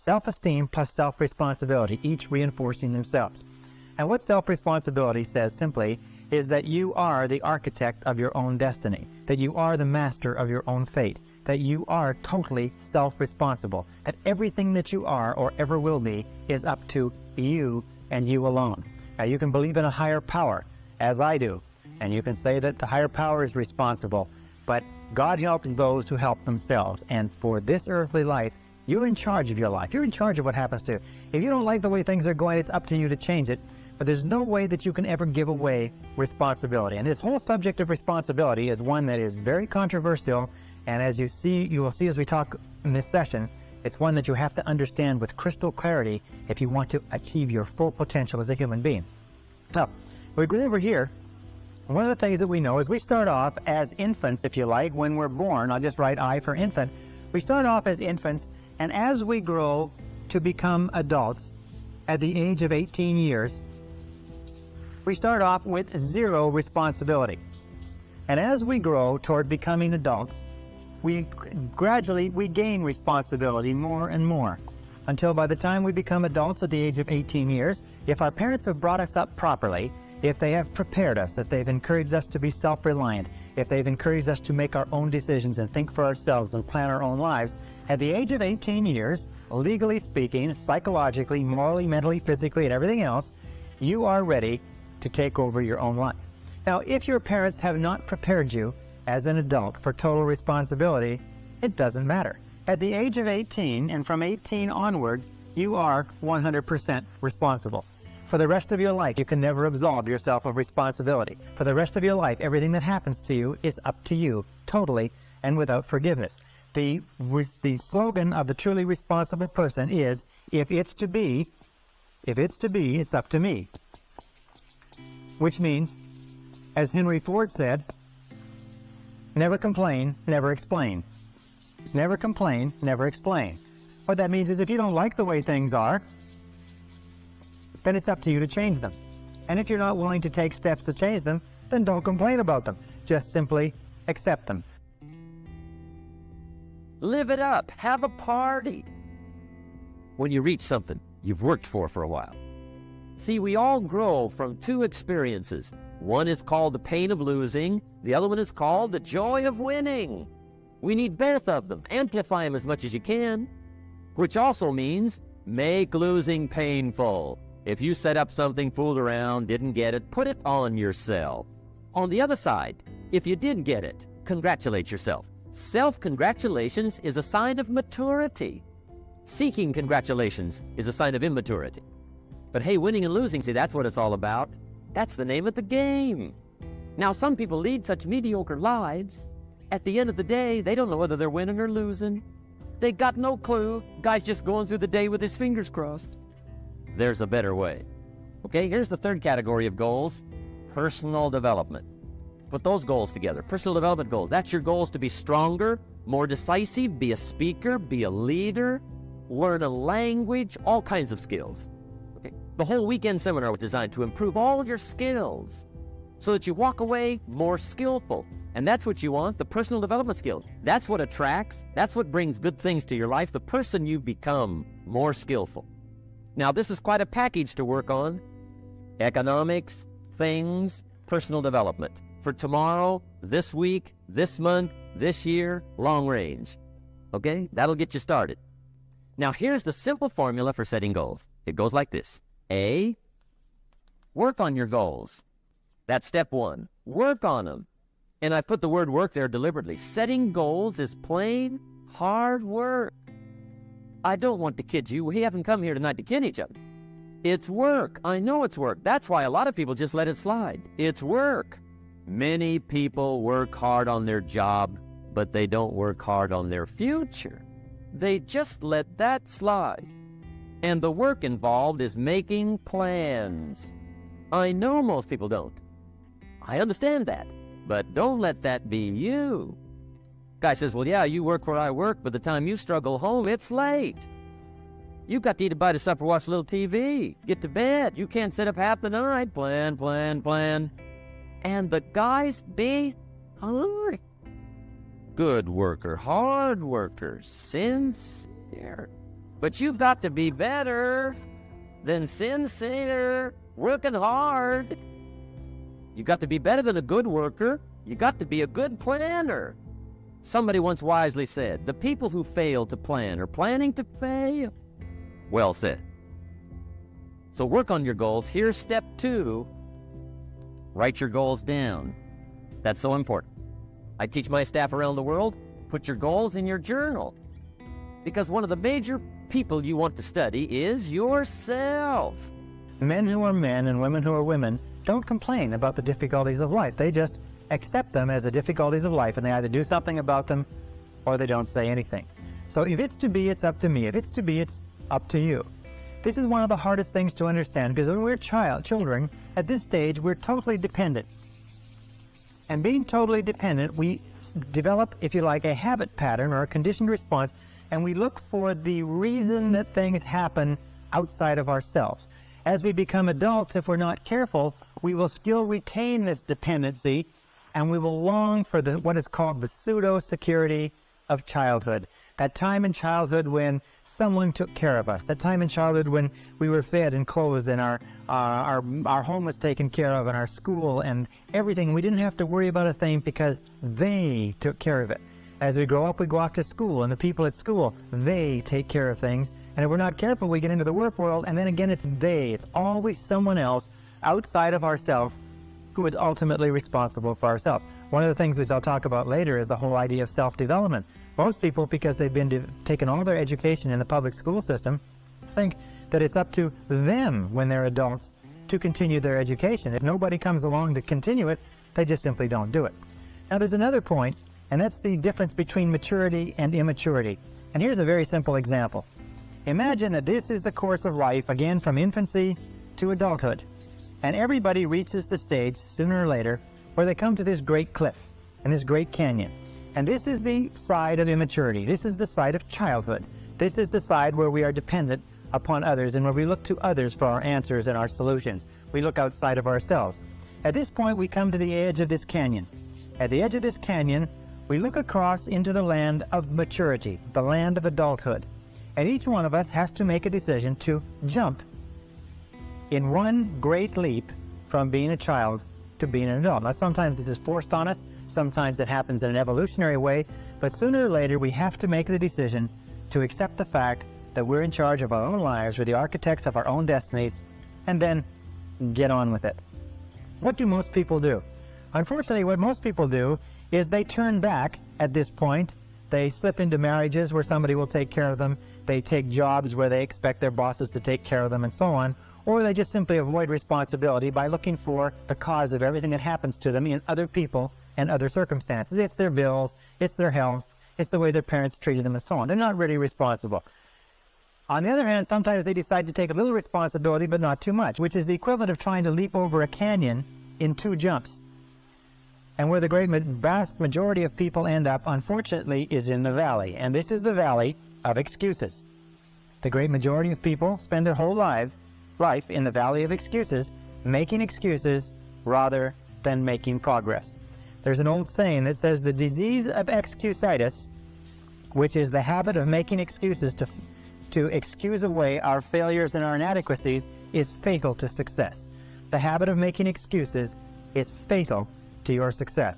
Self-esteem plus self-responsibility, each reinforcing themselves. And what self-responsibility says simply is that you are the architect of your own destiny, that you are the master of your own fate, that you are totally self-responsible, that everything that you are or ever will be is up to you and you alone. Now, you can believe in a higher power, as I do, and you can say that the higher power is responsible, but God helps those who help themselves, and for this earthly life, you're in charge of your life. You're in charge of what happens to you. If you don't like the way things are going, it's up to you to change it, but there's no way that you can ever give away responsibility. And this whole subject of responsibility is one that is very controversial, and as you will see as we talk in this session, it's one that you have to understand with crystal clarity if you want to achieve your full potential as a human being. Now, we go over here. One of the things that we know is we start off as infants, if you like, when we're born. I'll just write I for infant. We start off as infants, and as we grow to become adults at the age of 18 years, we start off with zero responsibility. And as we grow toward becoming adults, we gain responsibility more and more, until by the time we become adults at the age of 18 years, if our parents have brought us up properly, if they have prepared us, if they've encouraged us to be self-reliant, if they've encouraged us to make our own decisions and think for ourselves and plan our own lives, at the age of 18 years, legally speaking, psychologically, morally, mentally, physically, and everything else, you are ready to take over your own life. Now, if your parents have not prepared you as an adult for total responsibility, it doesn't matter. At the age of 18, and from 18 onward, you are 100% responsible. For the rest of your life, you can never absolve yourself of responsibility. For the rest of your life, everything that happens to you is up to you, totally and without forgiveness. The slogan of the truly responsible person is, if it's to be, it's up to me. Which means, as Henry Ford said, never complain, never explain. Never complain, never explain. What that means is if you don't like the way things are, then it's up to you to change them. And if you're not willing to take steps to change them, then don't complain about them. Just simply accept them. Live it up. Have a party. When you reach something you've worked for a while. See, we all grow from two experiences. One is called the pain of losing. The other one is called the joy of winning. We need both of them. Amplify them as much as you can. Which also means make losing painful. If you set up something, fooled around, didn't get it, put it on yourself. On the other side, if you did get it, congratulate yourself. Self-congratulations is a sign of maturity. Seeking congratulations is a sign of immaturity. But hey, winning and losing, see, that's what it's all about. That's the name of the game. Now, some people lead such mediocre lives. At the end of the day, they don't know whether they're winning or losing. They got no clue. Guy's just going through the day with his fingers crossed. There's a better way. Okay, here's the third category of goals, personal development. Put those goals together, personal development goals. That's your goals to be stronger, more decisive, be a speaker, be a leader, learn a language, all kinds of skills. Okay, the whole weekend seminar was designed to improve all your skills so that you walk away more skillful. And that's what you want, the personal development skills. That's what attracts, that's what brings good things to your life, the person you become, more skillful. Now, this is quite a package to work on. Economics, things, personal development. For tomorrow, this week, this month, this year, long range. Okay? That'll get you started. Now, here's the simple formula for setting goals. It goes like this. A, work on your goals. That's step one. Work on them. And I put the word work there deliberately. Setting goals is plain hard work. I don't want to kid you. We haven't come here tonight to kid each other. It's work. I know it's work. That's why a lot of people just let it slide. It's work. Many people work hard on their job, but they don't work hard on their future. They just let that slide. And the work involved is making plans. I know most people don't. I understand that. But don't let that be you. Guy says, well, yeah, you work where I work, but the time you struggle home, it's late. You got to eat a bite of supper, watch a little TV, get to bed. You can't sit up half the night. Plan. And the guys be hungry. Good worker, hard worker, sincere. But you've got to be better than sincere, working hard. You've got to be better than a good worker. You got to be a good planner. Somebody once wisely said, the people who fail to plan are planning to fail. Well said. So work on your goals. Here's step 2. Write your goals down. That's so important. I teach my staff around the world, put your goals in your journal. Because one of the major people you want to study is yourself. Men who are men and women who are women don't complain about the difficulties of life. They just accept them as the difficulties of life, and they either do something about them or they don't say anything. So if it's to be, it's up to me. If it's to be, it's up to you. This is one of the hardest things to understand, because when we're children, at this stage, we're totally dependent. And being totally dependent, we develop, if you like, a habit pattern or a conditioned response, and we look for the reason that things happen outside of ourselves. As we become adults, if we're not careful, we will still retain this dependency, and we will long for what is called the pseudo-security of childhood. That time in childhood when someone took care of us. That time in childhood when we were fed and clothed, and our home was taken care of, and our school and everything. We didn't have to worry about a thing because they took care of it. As we grow up, we go off to school, and the people at school, they take care of things. And if we're not careful, we get into the work world, and then again it's they. It's always someone else outside of ourselves who is ultimately responsible for ourselves. One of the things which I'll talk about later is the whole idea of self-development. Most people, because they've been taken all their education in the public school system, think that it's up to them when they're adults to continue their education. If nobody comes along to continue it, they just simply don't do it. Now there's another point, and that's the difference between maturity and immaturity. And here's a very simple example. Imagine that this is the course of life, again from infancy to adulthood. And everybody reaches the stage, sooner or later, where they come to this great cliff and this great canyon. And this is the side of immaturity. This is the side of childhood. This is the side where we are dependent upon others and where we look to others for our answers and our solutions. We look outside of ourselves. At this point, we come to the edge of this canyon. At the edge of this canyon, we look across into the land of maturity, the land of adulthood. And each one of us has to make a decision to jump in one great leap from being a child to being an adult. Now, sometimes this is forced on us. Sometimes it happens in an evolutionary way. But sooner or later, we have to make the decision to accept the fact that we're in charge of our own lives, we're the architects of our own destinies, and then get on with it. What do most people do? Unfortunately, what most people do is they turn back at this point. They slip into marriages where somebody will take care of them. They take jobs where they expect their bosses to take care of them, and so on. Or they just simply avoid responsibility by looking for the cause of everything that happens to them in other people and other circumstances. It's their bills, it's their health, it's the way their parents treated them, and so on. They're not really responsible. On the other hand, sometimes they decide to take a little responsibility, but not too much, which is the equivalent of trying to leap over a canyon in 2 jumps. And where the vast majority of people end up, unfortunately, is in the valley. And this is the valley of excuses. The great majority of people spend their whole life in the valley of excuses, making excuses rather than making progress. There's an old saying that says the disease of excusitis, which is the habit of making excuses to excuse away our failures and our inadequacies, is fatal to success. The habit of making excuses is fatal to your success.